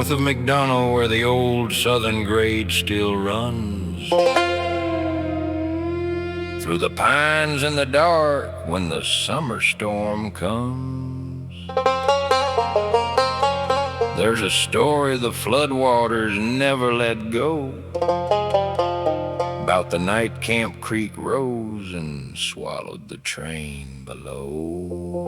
north of McDonough, where the old southern grade still runs. Through the pines in the dark when the summer storm comes. There's a story the floodwaters never let go, about the night Camp Creek rose and swallowed the train below.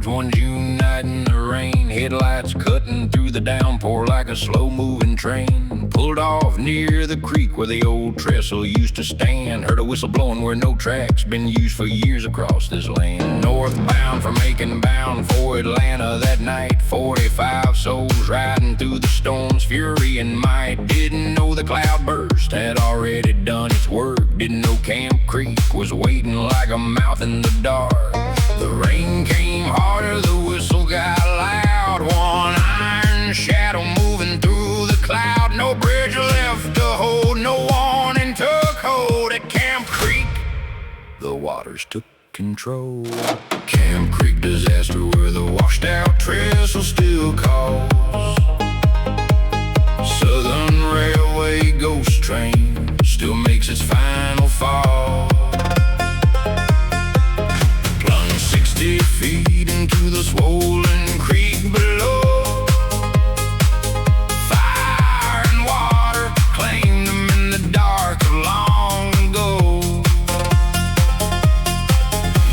One June night in the rain, headlights cutting through the downpour like a slow-moving train. Pulled off near the creek where the old trestle used to stand. Heard a whistle blowing where no tracks been used for years across this land. Northbound from Macon, bound for Atlanta that night. 45 souls riding through the storm's fury and might. Didn't know the cloudburst had already done its work. Didn't know Camp Creek was waiting like a mouth in the dark. The rain came harder, the whistle got loud. One iron shadow moving through the cloud. No bridge left to hold, no warning took hold at Camp Creek. The waters took control. Camp Creek disaster where the washed out trestle still calls. Southern Railway ghost train still makes its final fall. 60 feet into the swollen creek below. Fire and water claimed them in the dark of long ago.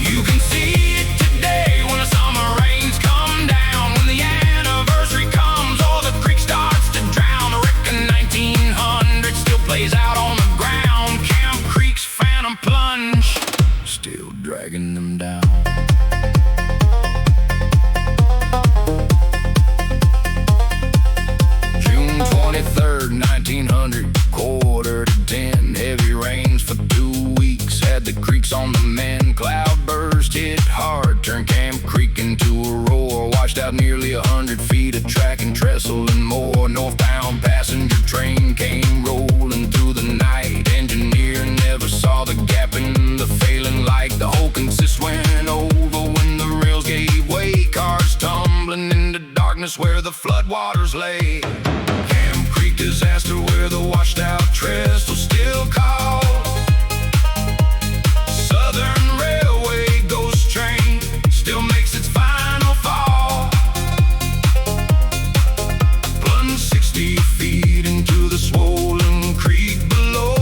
You can see it today when the summer rains come down. When the anniversary comes, all the creek starts to drown. The wreck in 1900 still plays out on the ground. Camp Creek's phantom plunge still dragging them down. June 23rd, 1900, 9:45, heavy rains for 2 weeks had the creeks on the mend. Cloudburst hit hard, turned Camp Creek into a roar. Washed out nearly 100 feet of track and trestle and more. Northbound passenger train came rolling through the night. Engineer never saw the gap in the failing light. The whole consist went over when the rails gave way. Cars tumbling into darkness where the floodwaters lay. Camp Creek disaster where the washed out trestle still calls. Southern Railway ghost train still makes its final fall. Plunged 60 feet into the swollen creek below.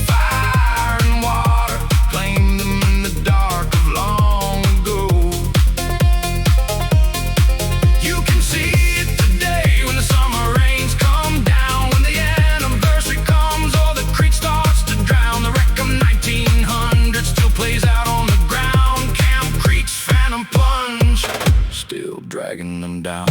Fire and water claimed them in the dark of long ago. You can see it today when the summer rains come down. When the anniversary comes, all the creek starts to drown. The wreck of 1900 still plays out on the ground. Camp Creek's phantom plunge still dragging them down.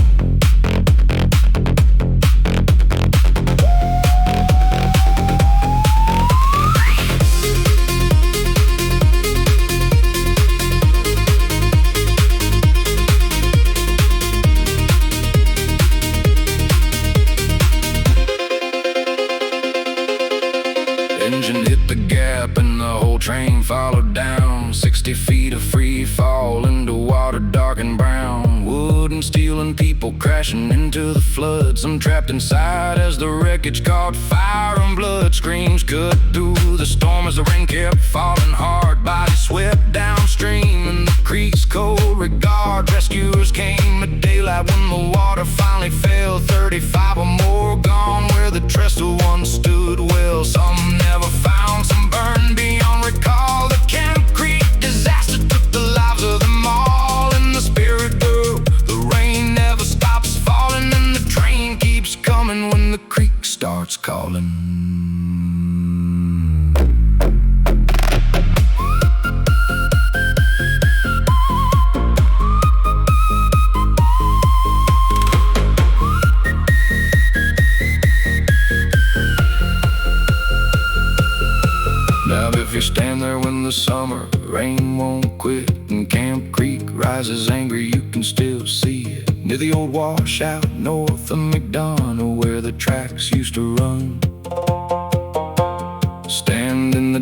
Engine hit the gap and the whole train followed down. 60 feet of free fall into water dark and brown. Wood and steel and people crashing into the flood. Some trapped inside as the wreckage caught fire and blood. Screams cut through the storm as the rain kept falling hard. Bodies swept downstream in the creek's cold regard. Rescuers came at daylight when the water finally fell. 35 or more gone where the trestle once stood well. Some never found, some burned beyond recall. The Camp Creek disaster took the lives of them all. In the spirit world, the rain never stops falling, and the train keeps coming when the creek starts calling. and Camp Creek rises angry, you can still see it near the old washout north of McDonough where the tracks used to run. Stand in the